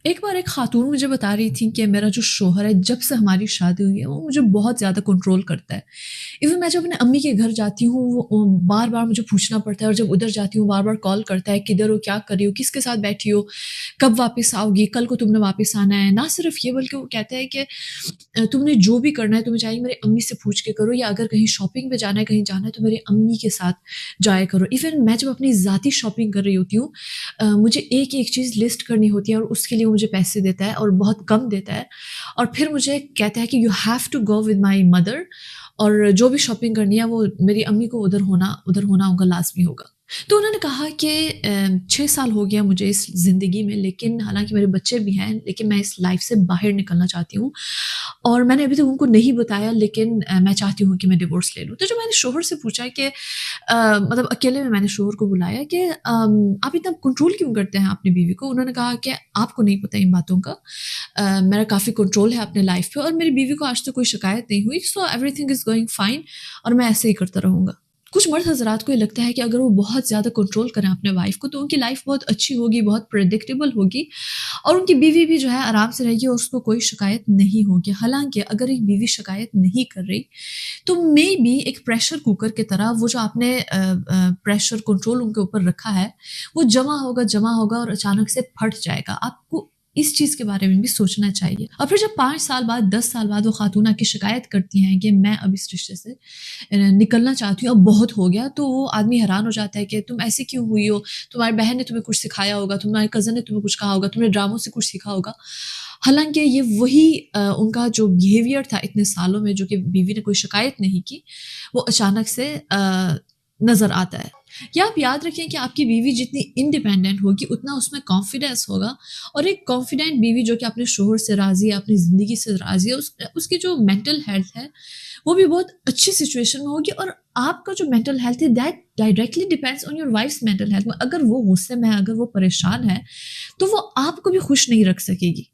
ایک بار ایک خاتون مجھے بتا رہی تھیں کہ میرا جو شوہر ہے جب سے ہماری شادی ہوئی ہے وہ مجھے بہت زیادہ کنٹرول کرتا ہے۔ ایون میں جب اپنے امی کے گھر جاتی ہوں وہ بار بار مجھے پوچھنا پڑتا ہے، اور جب ادھر جاتی ہوں بار بار کال کرتا ہے، کدھر ہو، کیا کر رہی ہو، کس کے ساتھ بیٹھی ہو، کب واپس آؤ گی، کل کو تم نے واپس آنا ہے۔ نہ صرف یہ بلکہ وہ کہتا ہے کہ تم نے جو بھی کرنا ہے تمہیں چاہیے میری امی سے پوچھ کے کرو، یا اگر کہیں شاپنگ پہ جانا ہے، کہیں جانا ہے تو میری امی کے ساتھ جایا کرو۔ ایون میں جب اپنی ذاتی شاپنگ کر رہی ہوتی ہوں، مجھے ایک ایک چیز لسٹ کرنی ہوتی ہے، اور اس کے لیے وہ مجھے پیسے دیتا ہے اور بہت کم دیتا ہے، اور پھر مجھے کہتا ہے کہ you have to go with my mother, اور جو بھی شاپنگ کرنی ہے وہ میری امی کو ادھر ہونا ہوگا، لازمی ہوگا۔ تو انہوں نے کہا کہ 6 سال ہو گیا مجھے اس زندگی میں، لیکن حالانکہ میرے بچے بھی ہیں، لیکن میں اس لائف سے باہر نکلنا چاہتی ہوں، اور میں نے ابھی تک ان کو نہیں بتایا، لیکن میں چاہتی ہوں کہ میں ڈیورس لے لوں۔ تو جب میں نے شوہر سے پوچھا کہ مطلب اکیلے میں نے شوہر کو بلایا کہ آپ اتنا کنٹرول کیوں کرتے ہیں اپنی بیوی کو؟ انہوں نے کہا کہ آپ کو نہیں پتہ ان باتوں کا، میرا کافی کنٹرول ہے اپنے لائف پہ، اور میری بیوی کو آج تک کوئی شکایت نہیں ہوئی، so everything is going fine, اور میں ایسے ہی کرتا رہوں گا۔ کچھ مرد حضرات کو یہ لگتا ہے کہ اگر وہ بہت زیادہ کنٹرول کریں اپنے وائف کو تو ان کی لائف بہت اچھی ہوگی، بہت پریڈکٹیبل ہوگی، اور ان کی بیوی بھی جو ہے آرام سے رہے گی اور اس کو کوئی شکایت نہیں ہوگی۔ حالانکہ اگر ایک بیوی شکایت نہیں کر رہی تو مے بی ایک پریشر کوکر کی طرح وہ جو آپ نے پریشر کنٹرول ان کے اوپر رکھا ہے وہ جمع ہوگا اور اچانک سے پھٹ جائے گا۔ آپ کو اس چیز کے بارے میں بھی سوچنا چاہیے۔ اور پھر جب 5 سال بعد 10 سال بعد وہ خاتون آ کی شکایت کرتی ہیں کہ میں اب اس رشتے سے نکلنا چاہتی ہوں، اب بہت ہو گیا، تو وہ آدمی حیران ہو جاتا ہے کہ تم ایسے کیوں ہوئی ہو، تمہاری بہن نے تمہیں کچھ سکھایا ہوگا، تمہارے کزن نے تمہیں کچھ کہا ہوگا، تم نے ڈراموں سے کچھ سیکھا ہوگا۔ حالانکہ یہ وہی ان کا جو بیہیویئر تھا اتنے سالوں میں، جو کہ بیوی نے کوئی شکایت نہیں کی، وہ اچانک سے نظر آتا ہے۔ یا آپ یاد رکھیں کہ آپ کی بیوی جتنی انڈیپینڈنٹ ہوگی اتنا اس میں کانفیڈنس ہوگا، اور ایک کانفیڈنٹ بیوی جو کہ اپنے شوہر سے راضی ہے، اپنی زندگی سے راضی ہے، اس کی جو مینٹل ہیلتھ ہے وہ بھی بہت اچھی سچویشن میں ہوگی، اور آپ کا جو مینٹل ہیلتھ ہے that directly depends on your wives mental health. اگر وہ غصے میں ہے، اگر وہ پریشان ہے تو وہ آپ کو بھی خوش نہیں رکھ سکے گی۔